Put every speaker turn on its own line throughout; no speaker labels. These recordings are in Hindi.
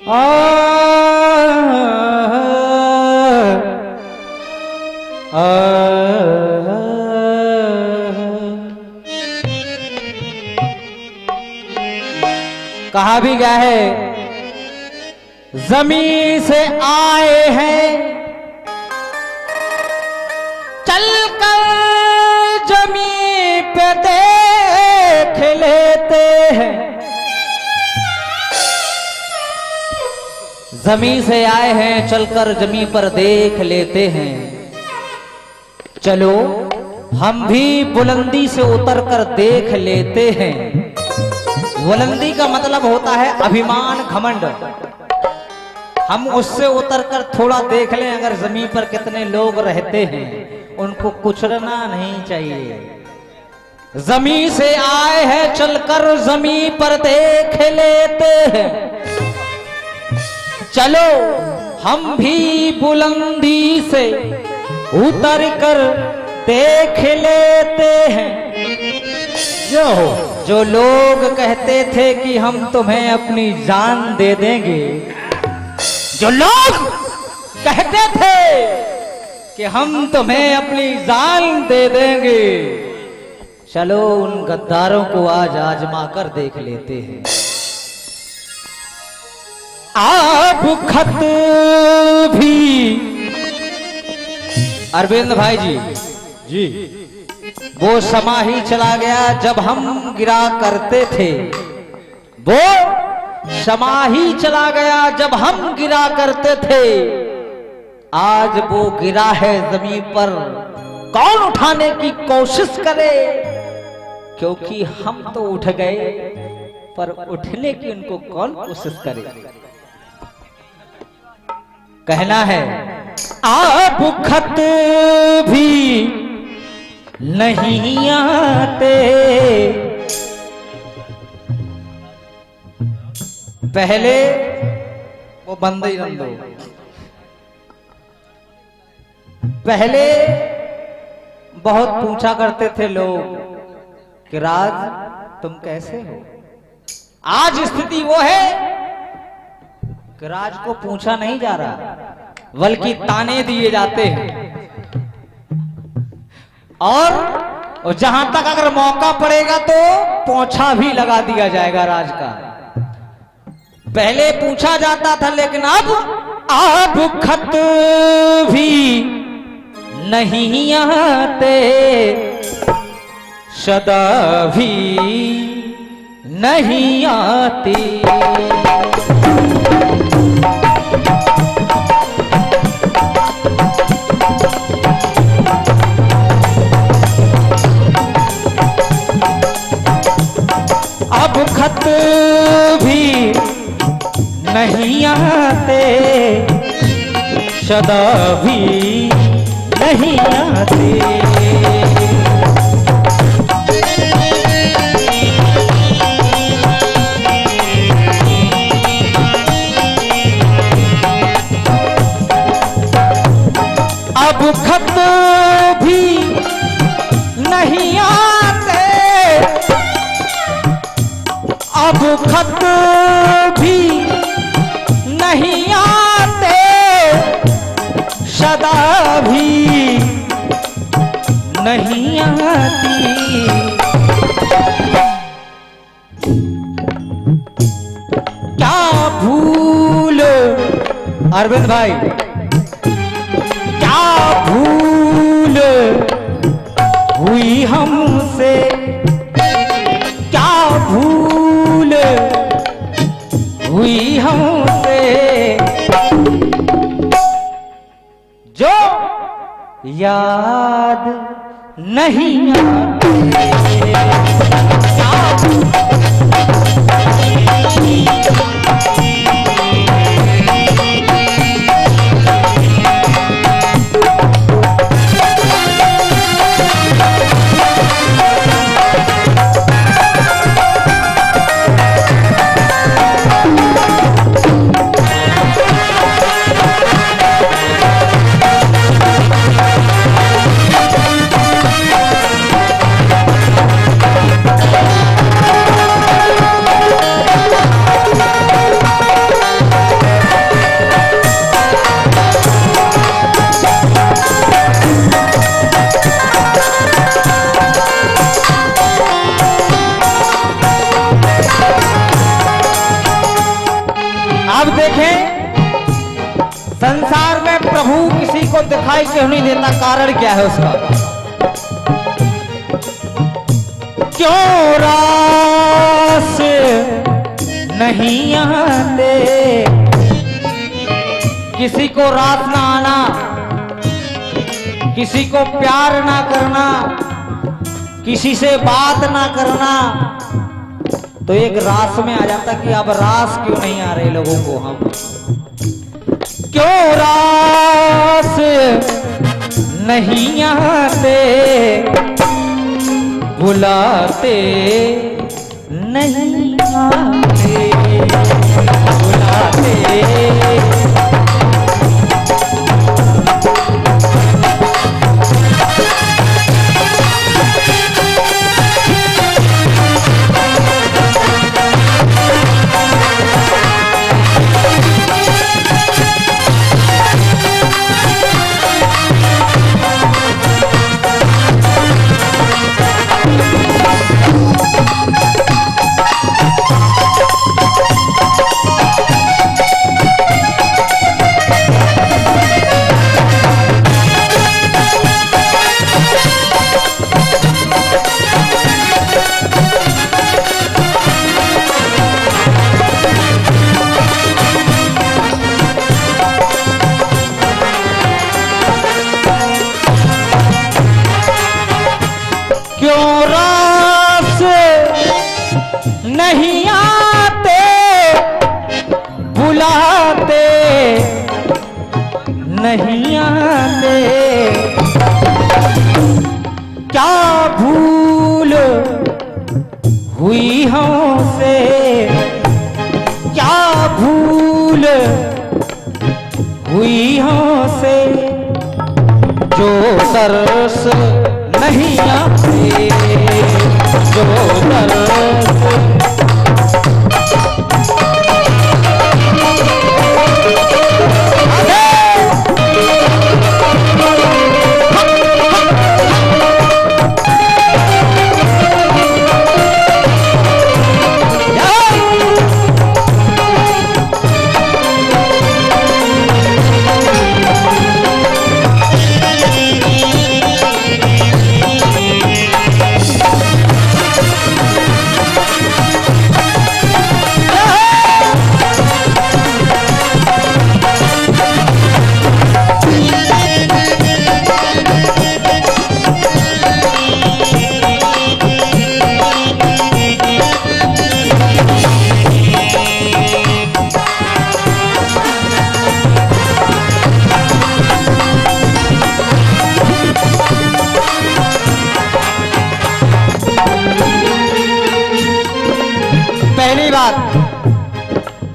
आ कहा भी गया है, जमीन से आए हैं चलकर जमीन पे देख लेते हैं। जमीन से आए हैं चलकर जमीन पर देख लेते हैं। चलो हम भी बुलंदी से उतरकर देख लेते हैं। बुलंदी का मतलब होता है अभिमान, घमंड। हम उससे उतरकर थोड़ा देख लें, अगर जमीन पर कितने लोग रहते हैं, उनको कुचलना नहीं चाहिए। जमीन से आए हैं चलकर जमीन पर देख लेते हैं। चलो हम भी बुलंदी से उतर कर देख लेते हैं। जो लोग कहते थे कि हम तुम्हें अपनी जान दे देंगे, जो लोग कहते थे कि हम तुम्हें अपनी जान दे देंगे, चलो उन गद्दारों को आज आजमा कर देख लेते हैं। आप खत भी अरविंद भाई जी वो समा ही चला गया जब हम गिरा करते थे। वो समा ही चला गया जब हम गिरा करते थे। आज वो गिरा है जमीन पर, कौन उठाने की कोशिश करे? क्योंकि हम तो उठ गए, पर उठने की उनको कौन कोशिश करे? कहना है, आप खत भी नहीं आते, पहले वो बंद ही रंदो। पहले बहुत पूछा करते थे लोग कि राज तुम कैसे हो। आज स्थिति वो है कि राज को पूछा नहीं जा रहा, बल्कि ताने दिए जाते हैं। और जहां तक अगर मौका पड़ेगा तो पोंछा भी लगा दिया जाएगा राज का। पहले पूछा जाता था, लेकिन अब आप खत भी नहीं आते, सदा भी नहीं आती। अब खत भी नहीं आते, सदा भी नहीं आते। अब खत भी नहीं आते, अब खत भी नहीं आते, सदा भी नहीं आती। क्या भूल अरविंद भाई, क्या भूल हुई हमसे, क्या भूल हुई हमसे, जो याद नहीं आते। अब देखें संसार में प्रभु किसी को दिखाई क्यों नहीं देता, कारण क्या है उसका? क्यों रास नहीं आते, किसी को रास ना आना, किसी को प्यार ना करना, किसी से बात ना करना, तो एक रास में आ जाता कि अब रास क्यों नहीं आ रहे लोगों को। हम क्यों रास नहीं आते, बुलाते नहीं आते, बुलाते नहीं आते, बुलाते नहीं आते, क्या भूल हुई हमसे, क्या भूल हुई हमसे, जो तरस नहीं आते, जो तरस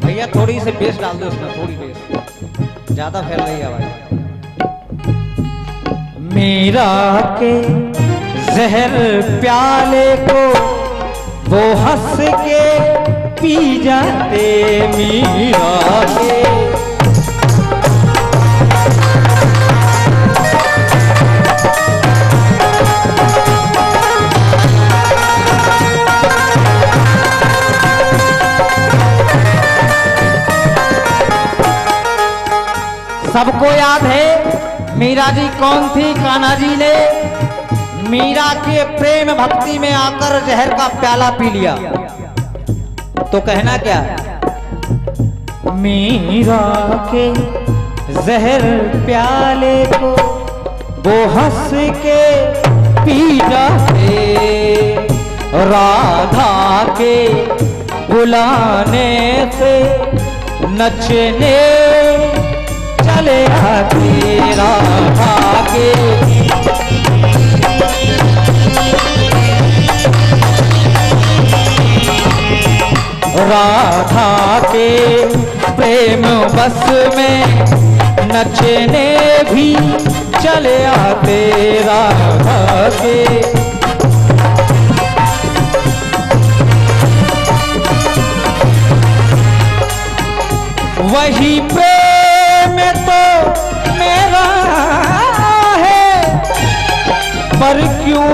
भैया थोड़ी सी बेस डाल दो इसमें, थोड़ी बेस, ज्यादा फैल रही है आवाज। मीरा के जहर प्याले को वो हंस के पी जाते, मीरा के सबको याद है मीरा जी कौन थी। कान्हा जी ने मीरा के प्रेम भक्ति में आकर जहर का प्याला पी लिया, तो कहना क्या, मीरा के जहर प्याले को वो हंस के पी जाते, राधा के बुलाने से नचने चले आते, राधा के राधा के प्रेम बस में नचने भी चले आते, राधा के वही प्रेम तो मेरा है, पर क्यों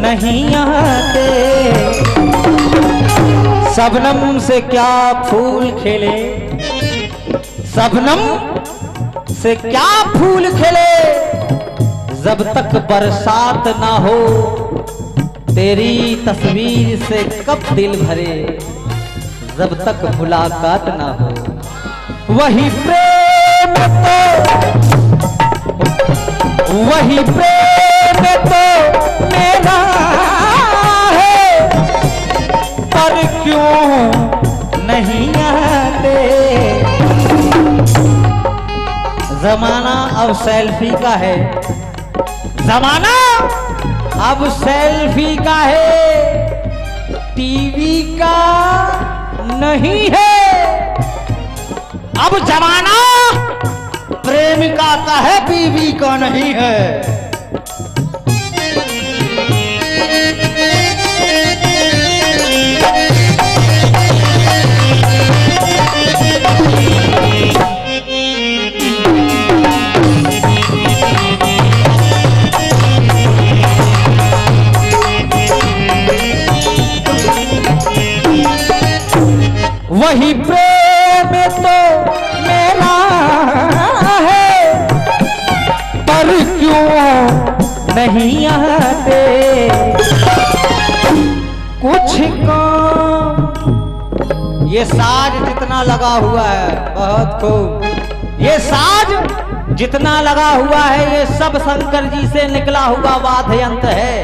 नहीं आते, शबनम से क्या फूल खेले, शबनम से क्या फूल खिले, जब तक बरसात ना हो तेरी तस्वीर से कब दिल भरे, जब तक मुलाकात ना हो। वही प्रेम तो मेरा है, पर क्यों नहीं आते। जमाना अब सेल्फी का है, जमाना अब सेल्फी का है, टीवी का नहीं है। अब जमाना प्रेमिका का है, बीवी का नहीं है। वही प्रेम तो मेरा है, पर क्यों नहीं आते। कुछ काम ये साज जितना लगा हुआ है, बहुत खूब, ये साज जितना लगा हुआ है ये सब शंकर जी से निकला हुआ वाद्य यंत्र है,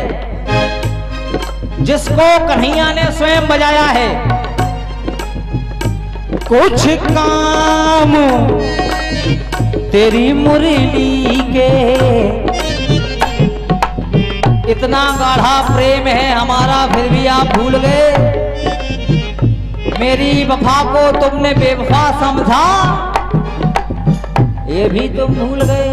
जिसको कन्हैया ने स्वयं बजाया है। कुछ काम तेरी मुरली के, इतना गाढ़ा प्रेम है हमारा फिर भी आप भूल गए। मेरी वफा को तुमने बेवफा समझा, ये भी तुम भूल गए।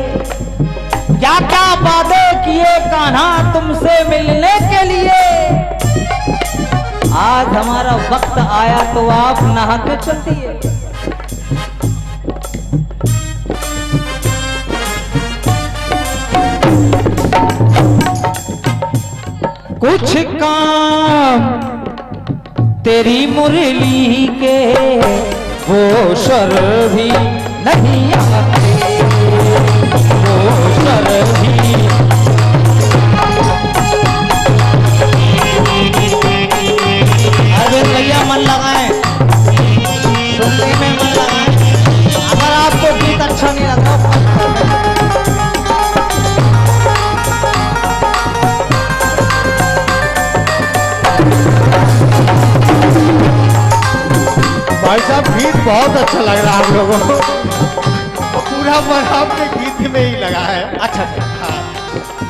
क्या क्या वादे किए कान्हा तुमसे मिलने के लिए, आज हमारा वक्त आया तो आप नहा के चलती है। कुछ काम तेरी मुरली के वो सर भी नहीं आते, वो सर भी। अरविंद भैया मन लगाएं, सुनने में मन लगाएं। अगर आपको गीत अच्छा नहीं लगा,
भाई साहब गीत बहुत अच्छा लग रहा है आप लोगों को, पूरा मन आपके गीत में ही लगा है।
अच्छा
हाँ,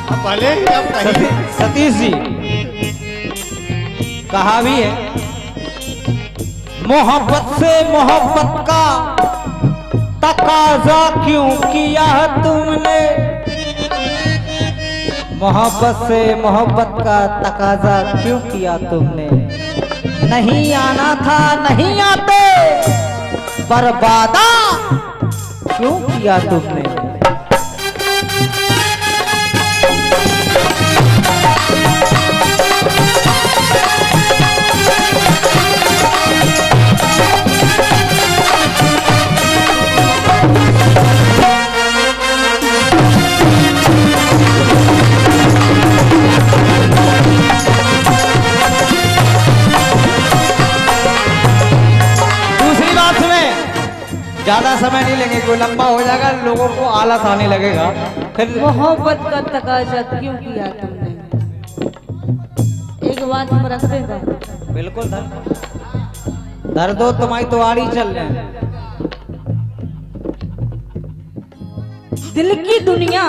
अब भले ही आप कहीं
सतीश जी कहा भी है, मोहब्बत से मोहब्बत का तकाजा क्यों किया तुमने, मोहब्बत से मोहब्बत का तकाजा क्यों किया तुमने। नहीं आना था नहीं आते, बर्बादा क्यों किया तुमने। ज्यादा समय नहीं लगेगा, लंबा हो जाएगा, लोगों को आलस आने लगेगा। फिर
मोहब्बत का तकाजा क्यों किया तुमने, एक बात हम रख देगा।
बिल्कुल धर दो, तुम्हारी तो आड़ी चल रहे हैं।
दिल की दुनिया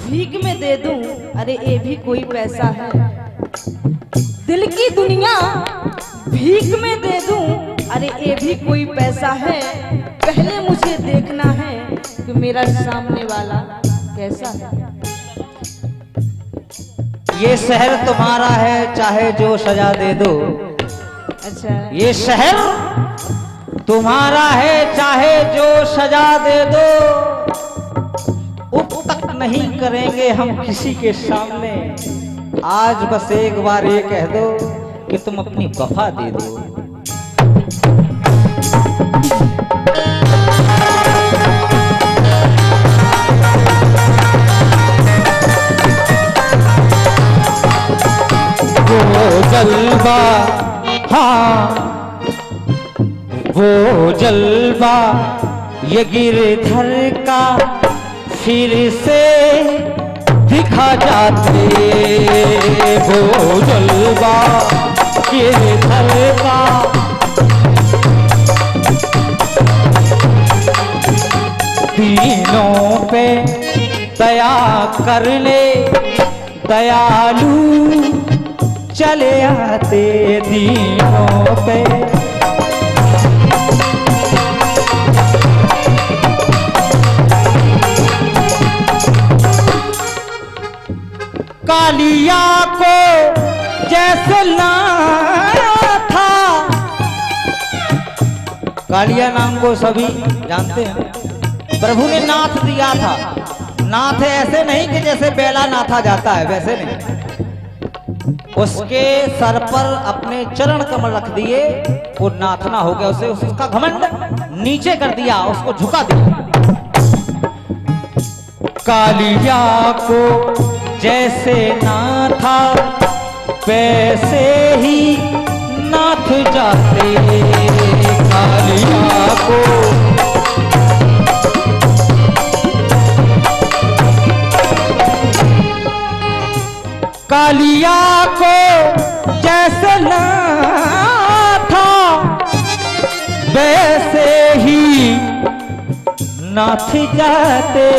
भीख में दे दूं, अरे ये भी कोई पैसा है। दिल की दुनिया भीख में दे दूं, अरे ये भी कोई पैसा है। पहले मुझे देखना है कि मेरा सामने वाला कैसा है।
ये शहर तुम्हारा है चाहे जो सजा दे दो,
अच्छा
ये शहर तुम्हारा है चाहे जो सजा दे दो। उप तक नहीं करेंगे हम किसी के सामने, आज बस एक बार ये कह दो कि तुम अपनी वफा दे दो।
वो जलवा, हाँ
वो जलवा ये गिरधर का फिर से दिखा जाते। वो जलवा गिरधर का दीनों पे दया करने दयालु चले आते दीनों पे। कालिया को जैसे था, कालिया नाम को सभी जानते हैं। प्रभु ने नाथ दिया था। नाथ ऐसे नहीं कि जैसे बेला नाथा जाता है, वैसे नहीं। उसके सर पर अपने चरण कमल रख दिए, वो नाथना हो गया। उसे उसका घमंड नीचे कर दिया, उसको झुका दिया। कालिया को जैसे नाथा वैसे ही नाथ जाते। कालिया को कालिया को जैसे नाथा वैसे ही नाथ जाते।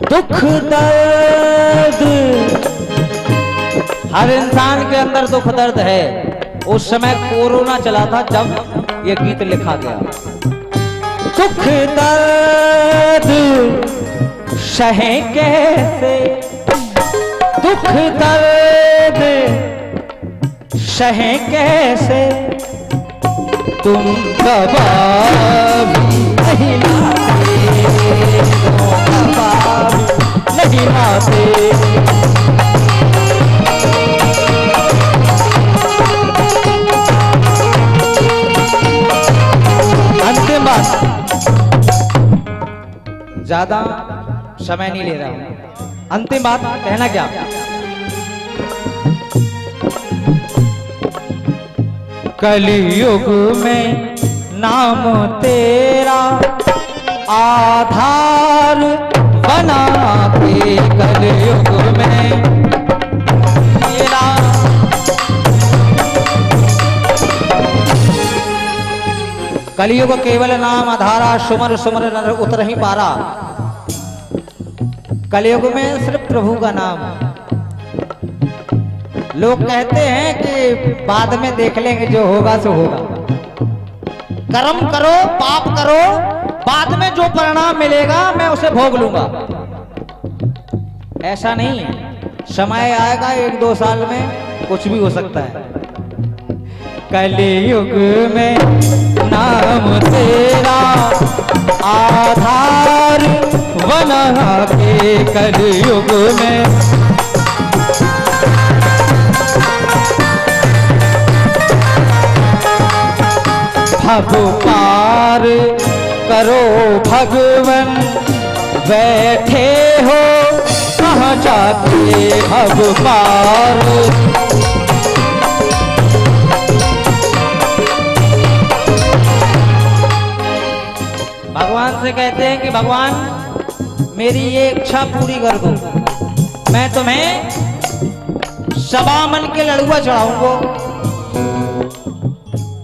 दुख दर्द, हर इंसान के अंदर दुख दर्द है। उस समय कोरोना चला था जब यह गीत लिखा गया। दुख दर्द सहे कैसे, दुख दर्द सहे कैसे, तुम दबा भी नहीं लाते, तुम दबा भी नहीं लाते। अंतिम बात, ज्यादा समय नहीं ले रहा हूं। अंतिम बात कहना क्या, कलयुग में नाम तेरा आधार बना के, कलयुग में तेरा कलयुग केवल नाम आधारा, सुमर सुमर नर उतर ही पारा। कलयुग में सिर्फ प्रभु का नाम। लोग कहते हैं कि बाद में देख लेंगे, जो होगा सो होगा। कर्म करो, पाप करो, बाद में जो परिणाम मिलेगा मैं उसे भोग लूंगा। ऐसा नहीं है, समय आएगा 1-2 साल में कुछ भी हो सकता है। कलयुग में नाम तेरा आधार बना के, कलयुग में भव पार करो भगवन, बैठे हो कहाँ जाते भव पार। भगवान से कहते हैं कि भगवान मेरी ये इच्छा पूरी कर दो, मैं तुम्हें 1.25 मन के लड़ुआ चढ़ाऊंगा।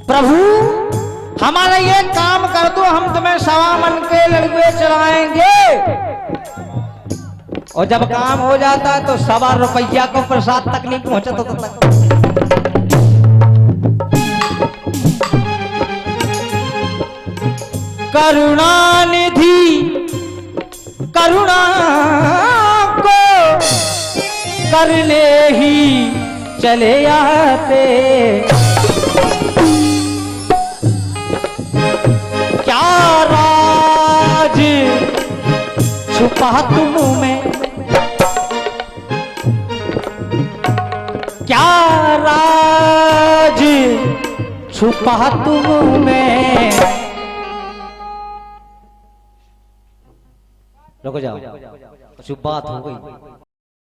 प्रभु हमारा ये काम कर दो, हम तुम्हें 1.25 मन के लड़ुए चढ़ाएंगे। और जब काम हो जाता है तो 1.25 रुपया को प्रसाद तक नहीं पहुंचता तक। करुणानिधि करुणा को करने ही चले आते, क्या राज छुपा तुम में क्या राज छुपा तुम में। रुको जाओ, कुछ बात हो गई।